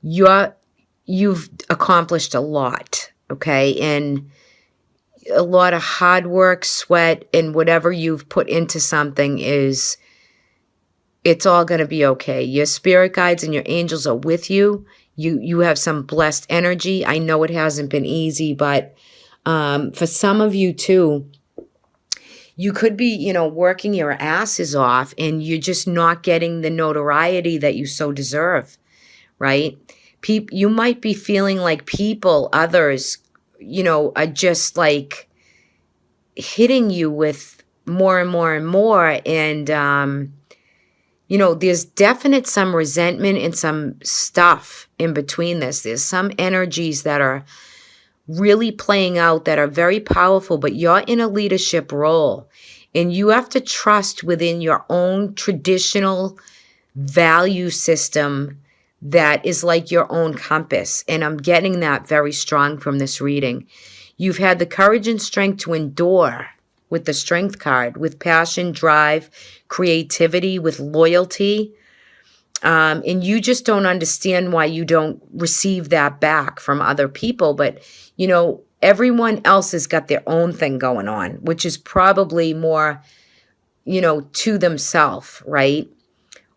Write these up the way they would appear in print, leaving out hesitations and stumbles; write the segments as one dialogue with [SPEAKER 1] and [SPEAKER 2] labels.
[SPEAKER 1] you've accomplished a lot, okay? And a lot of hard work, sweat, and whatever you've put into something it's all going to be okay. Your spirit guides and your angels are with you. You have some blessed energy. I know it hasn't been easy, but for some of you too, you could be, working your asses off and you're just not getting the notoriety that you so deserve, right? You might be feeling like others, are just like hitting you with more and more and more. And, there's definite some resentment and some stuff in between this. There's some energies that are really playing out that are very powerful, but you're in a leadership role and you have to trust within your own traditional value system that is like your own compass. And I'm getting that very strong from this reading. You've had the courage and strength to endure with the strength card, with passion, drive, creativity, with loyalty. And you just don't understand why you don't receive that back from other people. But, everyone else has got their own thing going on, which is probably more, to themselves, right?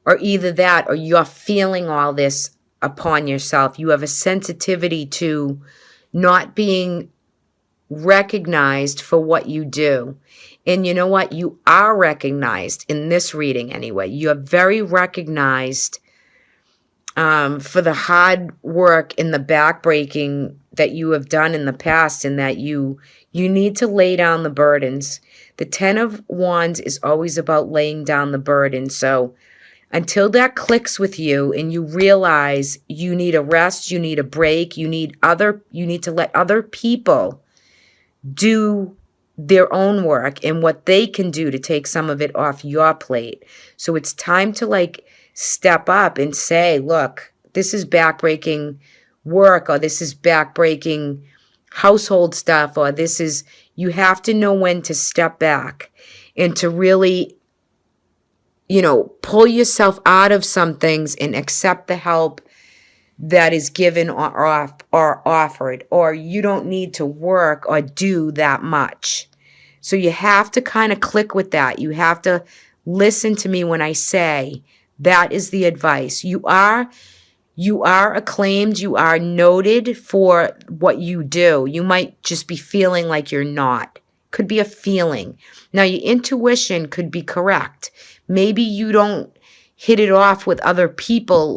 [SPEAKER 1] Or either that or you're feeling all this upon yourself. You have a sensitivity to not being recognized for what you do. And you know what? You are recognized in this reading anyway. You're very recognized for the hard work and the backbreaking that you have done in the past, and that you need to lay down the burdens. The 10 of Wands is always about laying down the burden. So until that clicks with you and you realize you need a rest, you need a break, you need to let other people do their own work and what they can do to take some of it off your plate. So it's time to step up and say, look, this is backbreaking work, or this is backbreaking household stuff, or you have to know when to step back and to really, pull yourself out of some things and accept the help that is given or offered, or you don't need to work or do that much. So you have to kind of click with that. You have to listen to me when I say that is the advice. You are acclaimed. You are noted for what you do. You might just be feeling like you're not. Could be a feeling. Now, your intuition could be correct. Maybe you don't hit it off with other people,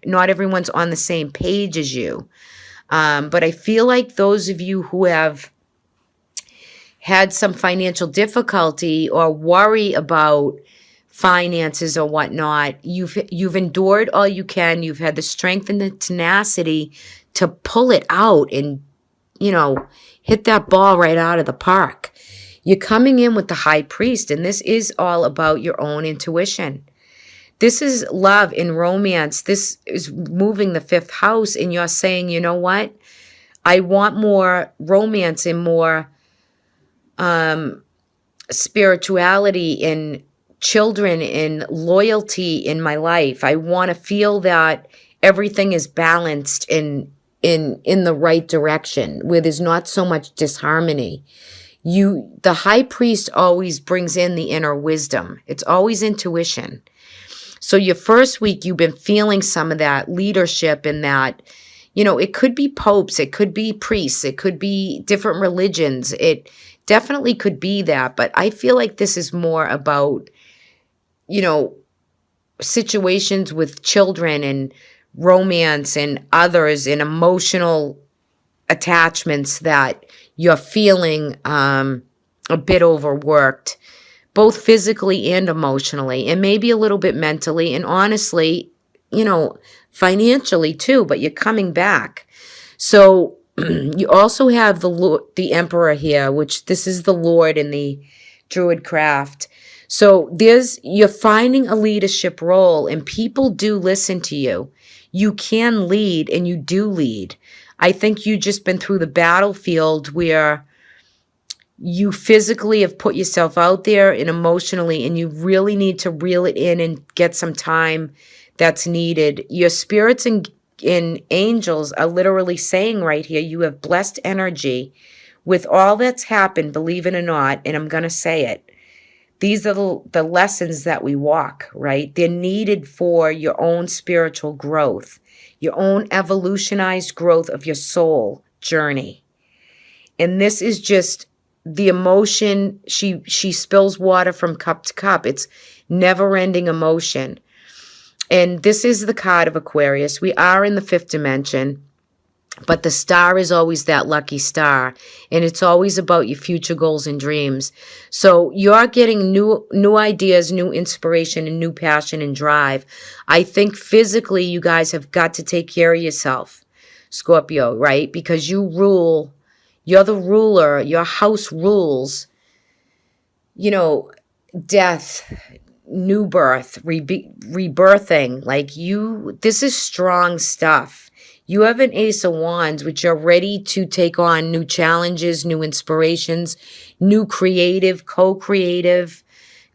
[SPEAKER 1] not everyone's on the same page as you. But I feel like those of you who have had some financial difficulty or worry about finances or whatnot, you've endured all you can. You've had the strength and the tenacity to pull it out and, hit that ball right out of the park. You're coming in with the High Priest, and this is all about your own intuition. This is love and romance. This is moving the 5th house, and you're saying, you know what? I want more romance and more spirituality and children and loyalty in my life. I want to feel that everything is balanced in the right direction, where there's not so much disharmony. The High Priest always brings in the inner wisdom. It's always intuition. So your first week, you've been feeling some of that leadership and that, it could be popes, it could be priests, it could be different religions. It definitely could be that. But I feel like this is more about, situations with children and romance and others and emotional attachments that you're feeling a bit overworked, both physically and emotionally, and maybe a little bit mentally, and honestly, financially too, but you're coming back. So you also have the Emperor here, which this is the Lord in the Druid craft. So you're finding a leadership role, and people do listen to you. You can lead, and you do lead. I think you've just been through the battlefield where you physically have put yourself out there and emotionally, and you really need to reel it in and get some time that's needed. Your spirit's and angels are literally saying right here, you have blessed energy with all that's happened, believe it or not, and I'm going to say it. These are the lessons that we walk, right? They're needed for your own spiritual growth, your own evolutionized growth of your soul journey. And this is just the emotion. She spills water from cup to cup. It's never-ending emotion. And this is the card of Aquarius. We are in the fifth dimension, but the star is always that lucky star, and it's always about your future goals and dreams. So you're getting new ideas, new inspiration, and new passion and drive. I think physically you guys have got to take care of yourself, Scorpio, right? Because you rule, you're the ruler, your house rules, death, new birth, rebirthing. Like this is strong stuff. You have an Ace of Wands, which are ready to take on new challenges, new inspirations, new creative, co-creative.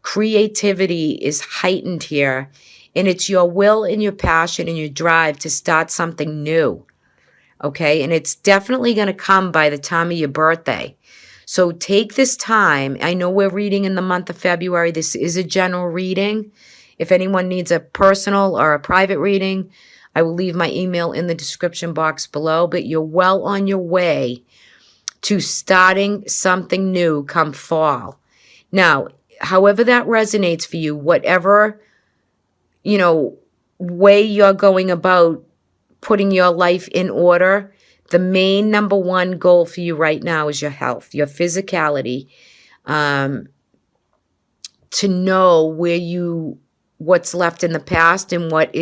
[SPEAKER 1] Creativity is heightened here. And it's your will and your passion and your drive to start something new. Okay? And it's definitely going to come by the time of your birthday. So take this time. I know we're reading in the month of February. This is a general reading. If anyone needs a personal or a private reading, I will leave my email in the description box below, but you're well on your way to starting something new come fall. Now, however that resonates for you, whatever, way you're going about putting your life in order, the main number one goal for you right now is your health, your physicality, to know what's left in the past and what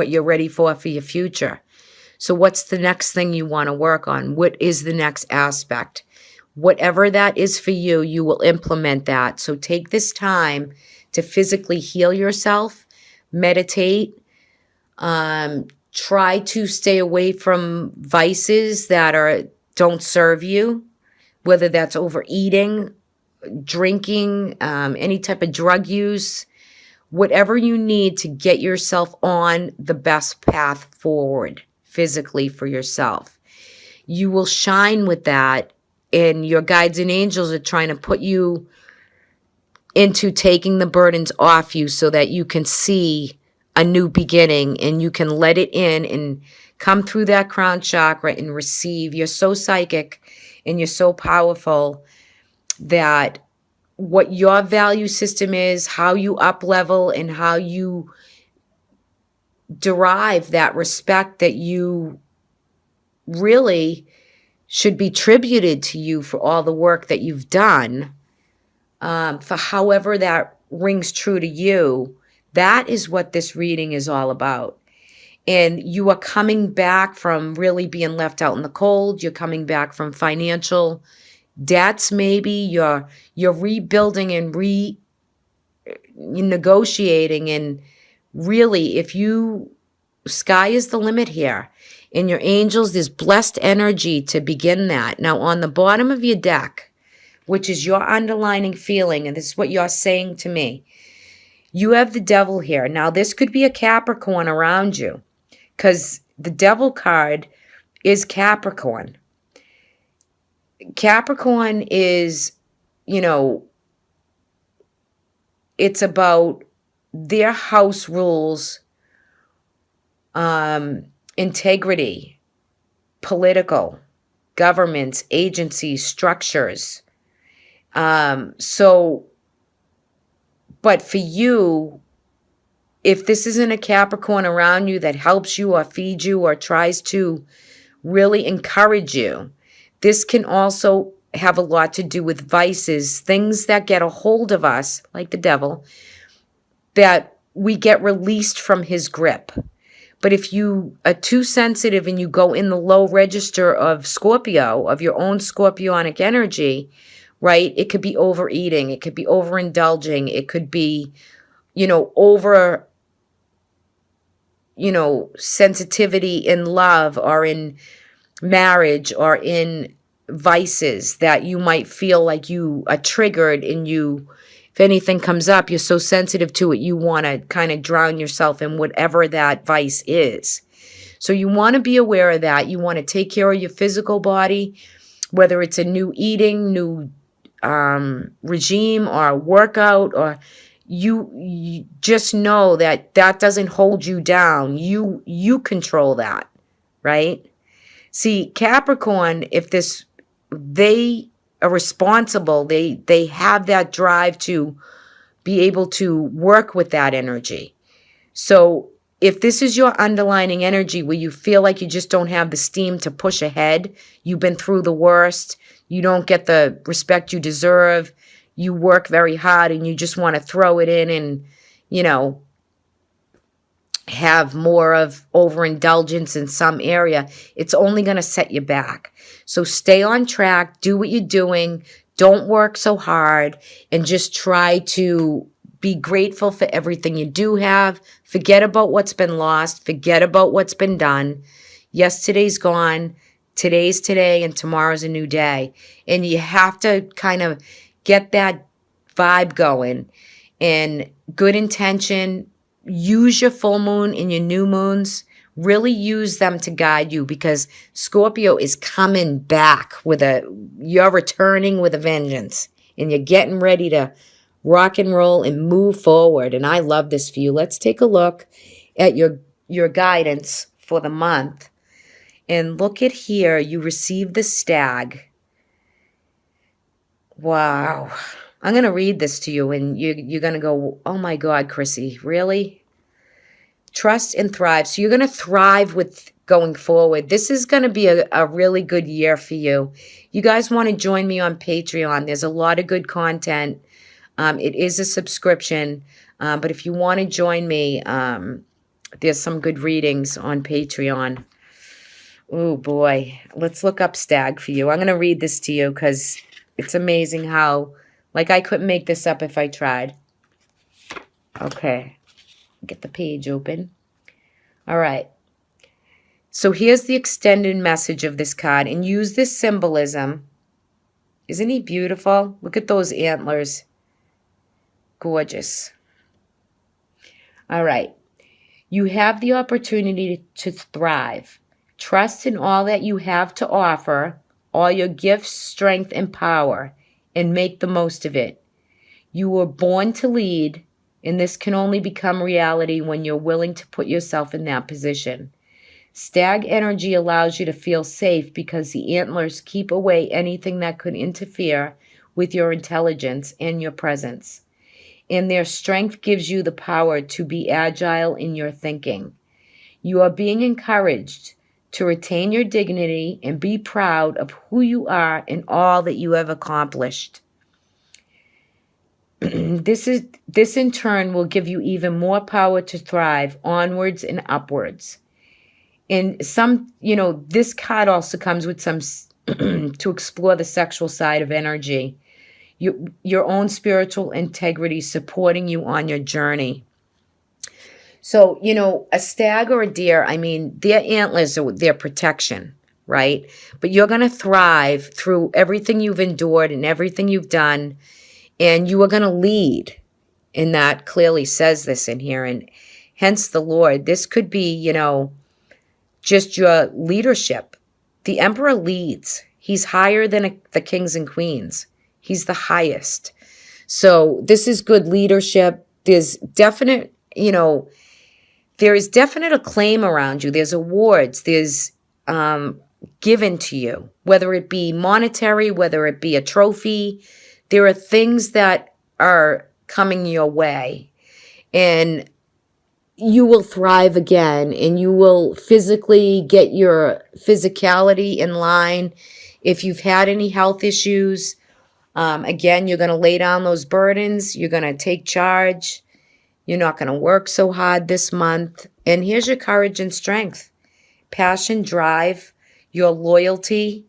[SPEAKER 1] you're ready for your future. So what's the next thing you want to work on? What is the next aspect? Whatever that is for you, you will implement that. So take this time to physically heal yourself, meditate, try to stay away from vices that don't serve you, whether that's overeating, drinking, any type of drug use. Whatever you need to get yourself on the best path forward physically for yourself. You will shine with that, and your guides and angels are trying to put you into taking the burdens off you so that you can see a new beginning and you can let it in and come through that crown chakra and receive. You're so psychic and you're so powerful that what your value system is, how you up level, and how you derive that respect that you really should be tributed to you for all the work that you've done, for however that rings true to you. That is what this reading is all about. And you are coming back from really being left out in the cold. You're coming back from financial debts, maybe. You're rebuilding and negotiating, and really, sky is the limit here. In your angels, there's blessed energy to begin that. Now, on the bottom of your deck, which is your underlining feeling, and this is what you're saying to me, you have the devil here. Now, this could be a Capricorn around you, because the devil card is Capricorn. Capricorn is, it's about their house rules, integrity, political, governments, agencies, structures. But for you, if this isn't a Capricorn around you that helps you or feeds you or tries to really encourage you, this can also have a lot to do with vices, things that get a hold of us, like the devil, that we get released from his grip. But if you are too sensitive and you go in the low register of Scorpio, of your own scorpionic energy, right, it could be overeating, it could be overindulging, it could be, over, sensitivity in love or in marriage or in vices that you might feel like you are triggered, and if anything comes up, you're so sensitive to it, you want to kind of drown yourself in whatever that vice is. So you want to be aware of that. You want to take care of your physical body, whether it's a new eating, new regime or a workout, or you just know that that doesn't hold you down. You control that, right? See, Capricorn, if this, they are responsible, they have that drive to be able to work with that energy. So if this is your underlining energy where you feel like you just don't have the steam to push ahead, you've been through the worst, you don't get the respect you deserve, you work very hard and you just want to throw it in and, you know, have more of overindulgence in some area, it's only going to set you back. So stay on track, do what you're doing, don't work so hard, and just try to be grateful for everything you do have. Forget about what's been lost, forget about what's been done. Yesterday's gone, today's today, and tomorrow's a new day. And you have to kind of get that vibe going and good intention. Use your full moon and your new moons. Really use them to guide you, because Scorpio is coming back with you're returning with a vengeance and you're getting ready to rock and roll and move forward. And I love this for you. Let's take a look at your guidance for the month. And look at here, you received the Stag. Wow. I'm going to read this to you and you're going to go, oh my God, Chrissy, really? Trust and thrive. So you're going to thrive with going forward. This is going to be a really good year for you. You guys want to join me on Patreon. There's a lot of good content. It is a subscription. But if you want to join me, there's some good readings on Patreon. Oh boy. Let's look up Stag for you. I'm going to read this to you because it's amazing how, like, I couldn't make this up if I tried. Okay. Get the page open. All right. So here's the extended message of this card, and use this symbolism. Isn't he beautiful? Look at those antlers. Gorgeous. All right. You have the opportunity to thrive. Trust in all that you have to offer, all your gifts, strength, and power, and make the most of it. You were born to lead, and this can only become reality when you're willing to put yourself in that position. Stag energy allows you to feel safe because the antlers keep away anything that could interfere with your intelligence and your presence. And their strength gives you the power to be agile in your thinking. You are being encouraged to retain your dignity and be proud of who you are and all that you have accomplished. This in turn will give you even more power to thrive onwards and upwards. And this card also comes with some to explore the sexual side of energy. Your own spiritual integrity supporting you on your journey. So, a stag or a deer, I mean, their antlers are their protection, right? But you're going to thrive through everything you've endured and everything you've done. And you are going to lead. And that clearly says this in here. And hence the Lord. This could be, just your leadership. The Emperor leads. He's higher than the kings and queens. He's the highest. So this is good leadership. There's definite, there is definite acclaim around you. There's awards. There's given to you, whether it be monetary, whether it be a trophy. There are things that are coming your way, and you will thrive again, and you will physically get your physicality in line. If you've had any health issues, again, you're going to lay down those burdens. You're going to take charge. You're not going to work so hard this month. And here's your courage and strength, passion, drive, your loyalty.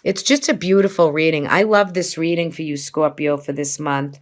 [SPEAKER 1] It's just a beautiful reading. I love this reading for you, Scorpio, for this month.